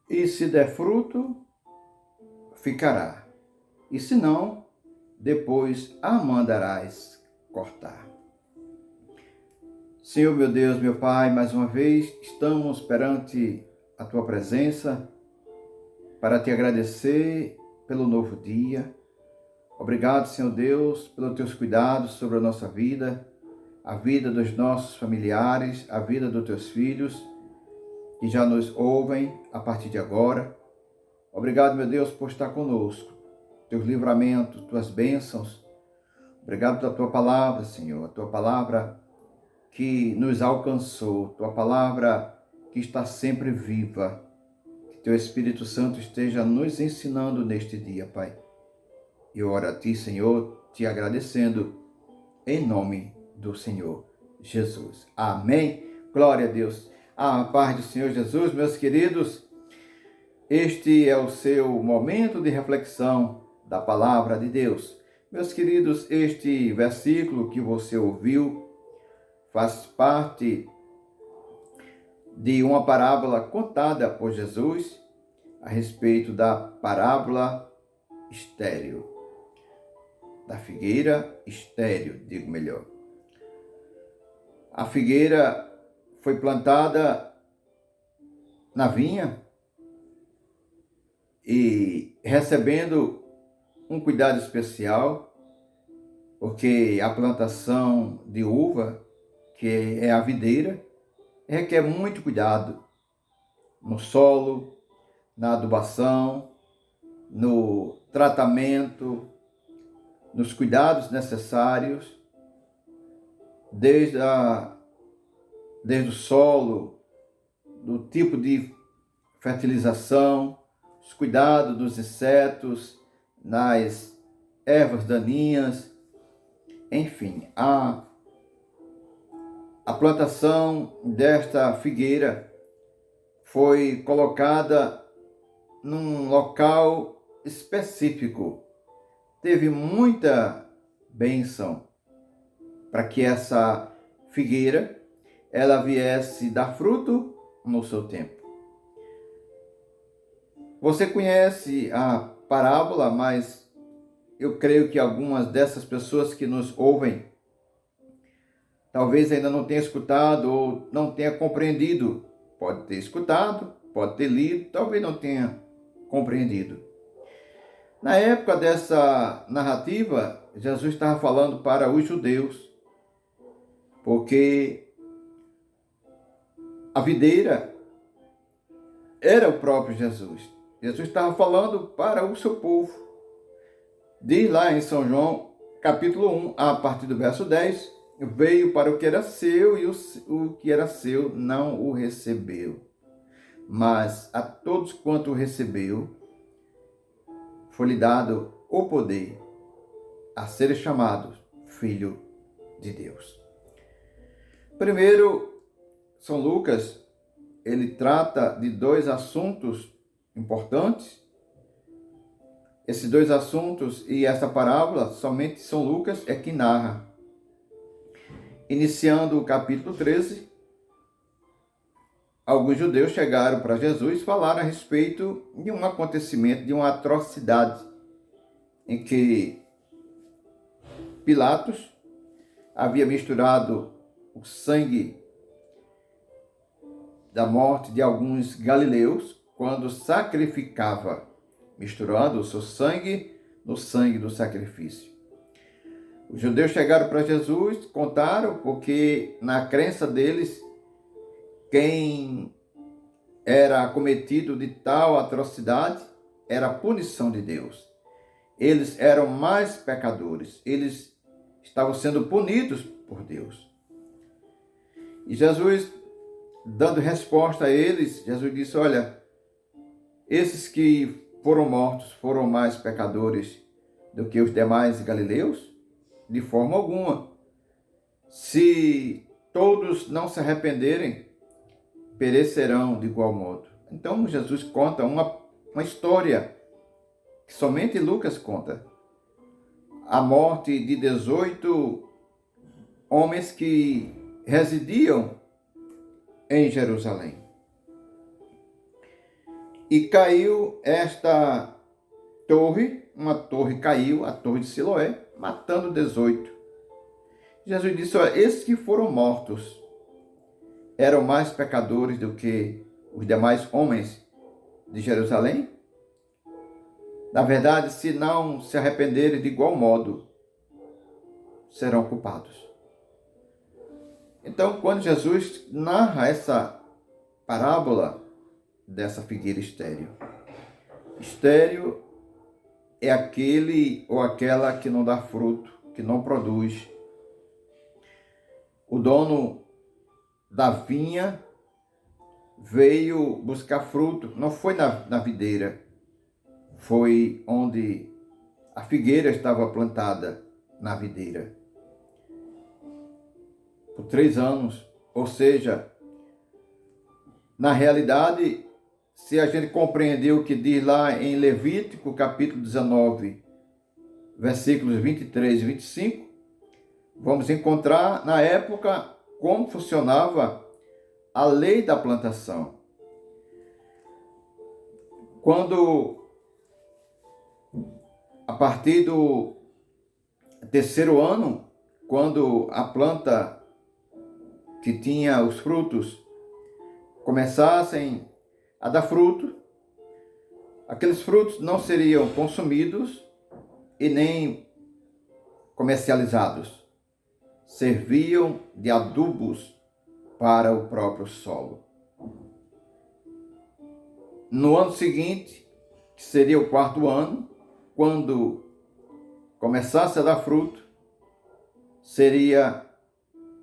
e se der fruto, ficará, e se não, depois a mandarás cortar. Senhor, meu Deus, meu Pai, mais uma vez estamos perante a Tua presença para Te agradecer pelo novo dia. Obrigado, Senhor Deus, pelos Teus cuidados sobre a nossa vida, a vida dos nossos familiares, a vida dos Teus filhos, que já nos ouvem a partir de agora. Obrigado, meu Deus, por estar conosco. Teus livramentos, Tuas bênçãos. Obrigado pela Tua palavra, Senhor, a Tua palavra que nos alcançou, Tua palavra que está sempre viva. Que Teu Espírito Santo esteja nos ensinando neste dia, Pai. Eu oro a Ti, Senhor, Te agradecendo, em nome do Senhor Jesus. Amém. Glória a Deus. A paz do Senhor Jesus, meus queridos. Este é o seu momento de reflexão da palavra de Deus. Meus queridos, este versículo que você ouviu faz parte de uma parábola contada por Jesus a respeito da parábola estéril, da figueira estéril, digo melhor. A figueira foi plantada na vinha e recebendo um cuidado especial, porque a plantação de uva, que é a videira, requer muito cuidado no solo, na adubação, no tratamento, nos cuidados necessários, desde o solo, do tipo de fertilização, os cuidados dos insetos, nas ervas daninhas, enfim, a plantação desta figueira foi colocada num local específico. Teve muita bênção para que essa figueira ela viesse dar fruto no seu tempo. Você conhece a parábola, mas eu creio que algumas dessas pessoas que nos ouvem talvez ainda não tenha escutado ou não tenha compreendido. Pode ter escutado, pode ter lido, talvez não tenha compreendido. Na época dessa narrativa, Jesus estava falando para os judeus, porque a videira era o próprio Jesus. Jesus estava falando para o seu povo. Diz lá em São João, capítulo 1, a partir do verso 10, veio para o que era seu e o que era seu não o recebeu. Mas a todos quanto o recebeu, foi-lhe dado o poder a ser chamado Filho de Deus. Primeiro, São Lucas, ele trata de dois assuntos importantes. Esses dois assuntos e essa parábola, somente São Lucas é que narra. Iniciando o capítulo 13, alguns judeus chegaram para Jesus e falaram a respeito de um acontecimento, de uma atrocidade, em que Pilatos havia misturado o sangue da morte de alguns galileus quando sacrificava, misturando o seu sangue no sangue do sacrifício. Os judeus chegaram para Jesus, contaram, porque na crença deles, quem era acometido de tal atrocidade era a punição de Deus. Eles eram mais pecadores, eles estavam sendo punidos por Deus. E Jesus, dando resposta a eles, Jesus disse: olha, esses que foram mortos foram mais pecadores do que os demais galileus? De forma alguma. Se todos não se arrependerem, perecerão de igual modo. Então Jesus conta uma história que somente Lucas conta. A morte de 18 homens que residiam em Jerusalém. E caiu esta torre, uma torre caiu, a torre de Siloé, matando 18. Jesus disse: olha, esses que foram mortos eram mais pecadores do que os demais homens de Jerusalém? Na verdade, se não se arrependerem de igual modo, serão culpados. Então, quando Jesus narra essa parábola dessa figueira estéril, estéril é aquele ou aquela que não dá fruto, que não produz. O dono da vinha veio buscar fruto, não foi na videira, foi onde a figueira estava plantada, na videira. Por 3 anos, ou seja, na realidade, se a gente compreender o que diz lá em Levítico, capítulo 19, versículos 23 e 25, vamos encontrar na época como funcionava a lei da plantação. Quando, a partir do 3º ano, quando a planta que tinha os frutos começassem a dar fruto, aqueles frutos não seriam consumidos e nem comercializados. Serviam de adubos para o próprio solo. No ano seguinte, que seria o 4º ano, quando começasse a dar fruto, seria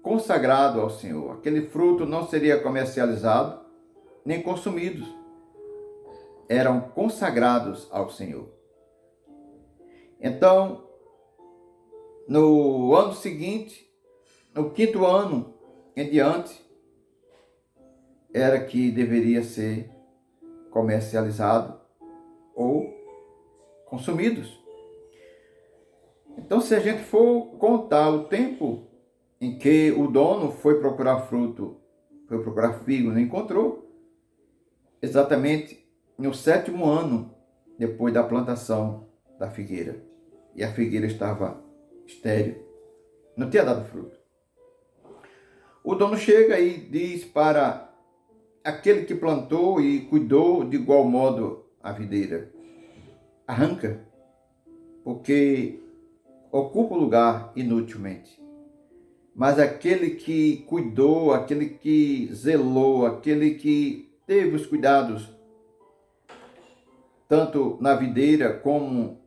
consagrado ao Senhor. Aquele fruto não seria comercializado nem consumidos. Eram consagrados ao Senhor. Então, no ano seguinte, no 5º ano em diante, era que deveria ser comercializado ou consumidos. Então, se a gente for contar o tempo em que o dono foi procurar fruto, foi procurar figo, não encontrou, exatamente no 7º ano depois da plantação da figueira. E a figueira estava estéril, não tinha dado fruto. O dono chega e diz para aquele que plantou e cuidou de igual modo a videira: arranca, porque ocupa o lugar inutilmente. Mas aquele que cuidou, aquele que zelou, aquele que teve os cuidados, tanto na videira como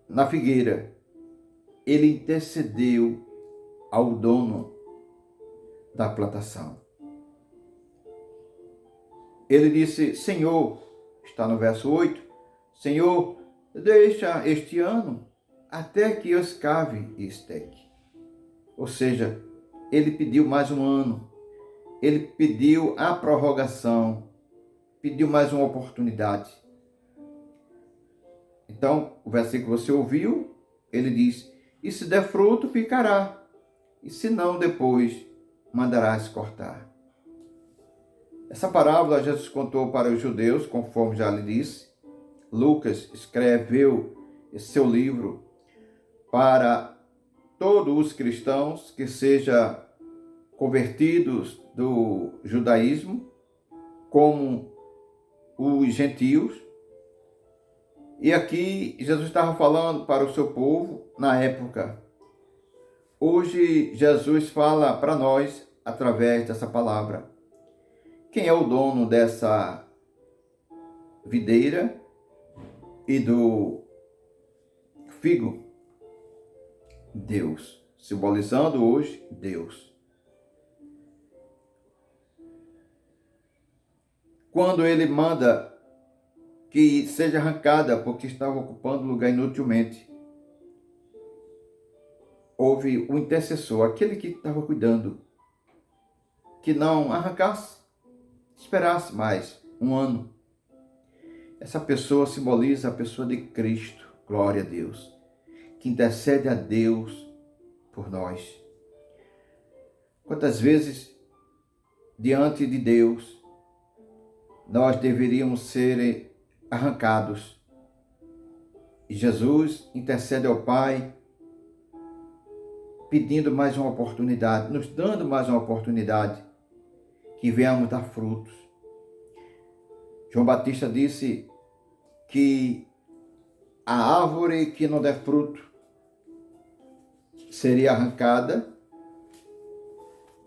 na figueira, ele intercedeu ao dono da plantação. Ele disse: Senhor, está no verso 8, Senhor, deixa este ano até que eu escave e esteque. Ou seja, ele pediu mais um ano, ele pediu a prorrogação, pediu mais uma oportunidade. Então, o versículo que você ouviu, ele diz: e se der fruto, ficará, e se não, depois mandarás cortar. Essa parábola Jesus contou para os judeus, conforme já lhe disse. Lucas escreveu esse seu livro para todos os cristãos que sejam convertidos do judaísmo, como os gentios. E aqui Jesus estava falando para o seu povo na época. Hoje Jesus fala para nós através dessa palavra. Quem é o dono dessa videira e do figo? Deus. Simbolizando hoje Deus. Quando ele manda que seja arrancada porque estava ocupando lugar inutilmente, houve o intercessor, aquele que estava cuidando, que não arrancasse, esperasse mais um ano. Essa pessoa simboliza a pessoa de Cristo, glória a Deus, que intercede a Deus por nós. Quantas vezes, diante de Deus, nós deveríamos ser arrancados. E Jesus intercede ao Pai, pedindo mais uma oportunidade, nos dando mais uma oportunidade, que venhamos dar frutos. João Batista disse que a árvore que não der fruto seria arrancada,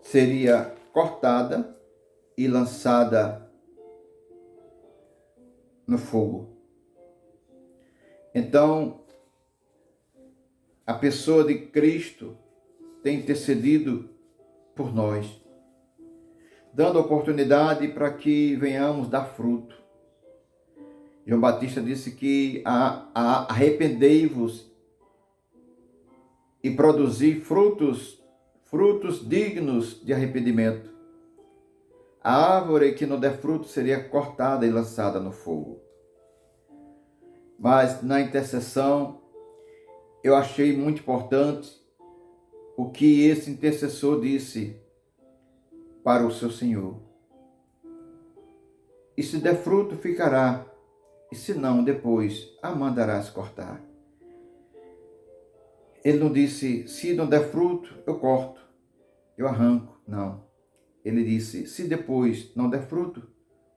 seria cortada e lançada no fogo. Então, a pessoa de Cristo tem intercedido por nós, dando oportunidade para que venhamos dar fruto. João Batista disse que arrependei-vos e produzi frutos dignos de arrependimento. A árvore que não der fruto seria cortada e lançada no fogo. Mas na intercessão, eu achei muito importante o que esse intercessor disse para o seu Senhor. E se der fruto, ficará, e se não, depois a mandarás cortar. Ele não disse, se não der fruto, eu corto, eu arranco. Não. Ele disse, se depois não der fruto,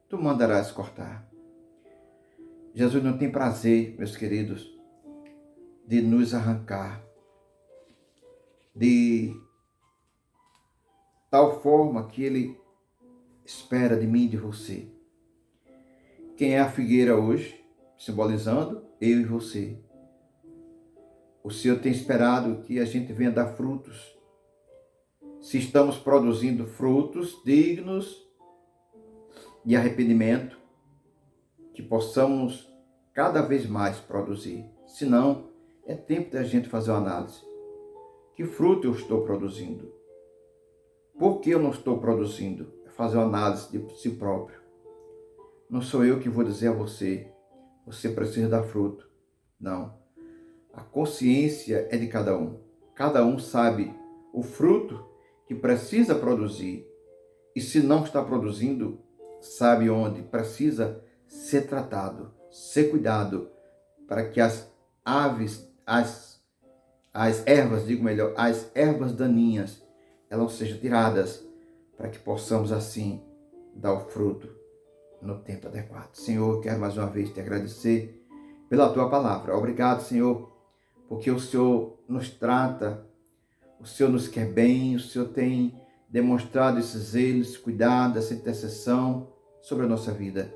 tu mandarás cortar. Jesus não tem prazer, meus queridos, de nos arrancar, de tal forma que Ele espera de mim e de você. Quem é a figueira hoje? Simbolizando eu e você. O Senhor tem esperado que a gente venha dar frutos. Se estamos produzindo frutos dignos de arrependimento, que possamos cada vez mais produzir. Se não, é tempo da gente fazer uma análise. Que fruto eu estou produzindo? Por que eu não estou produzindo? É fazer uma análise de si próprio. Não sou eu que vou dizer a você, você precisa dar fruto. Não. A consciência é de cada um. Cada um sabe o fruto que precisa produzir. E se não está produzindo, sabe onde precisa ser tratado, ser cuidado, para que as aves, as ervas, as ervas daninhas, elas sejam tiradas, para que possamos assim dar o fruto no tempo adequado. Senhor, quero mais uma vez te agradecer pela tua palavra. Obrigado, Senhor, porque o Senhor nos trata, o Senhor nos quer bem, o Senhor tem demonstrado esse zelo, esse cuidado, essa intercessão sobre a nossa vida.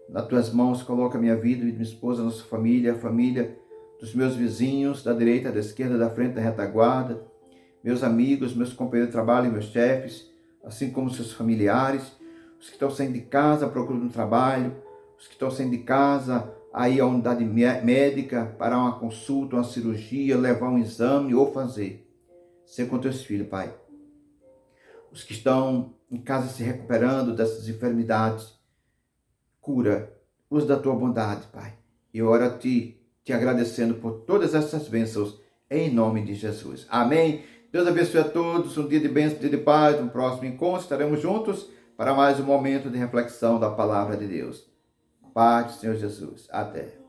Nas tuas mãos coloca a minha vida e minha esposa, a nossa família, a família dos meus vizinhos, da direita, da esquerda, da frente, da retaguarda, meus amigos, meus companheiros de trabalho, meus chefes, assim como seus familiares, os que estão saindo de casa procurando trabalho, os que estão saindo de casa aí à unidade médica para uma consulta, uma cirurgia, levar um exame ou fazer. Ser com teus filhos, Pai. Os que estão em casa se recuperando dessas enfermidades, cura, usa da tua bondade, Pai. E eu oro a Ti, te agradecendo por todas essas bênçãos, em nome de Jesus. Amém. Deus abençoe a todos, um dia de bênção, um dia de paz. No próximo encontro estaremos juntos para mais um momento de reflexão da palavra de Deus. Paz do Senhor Jesus. Até.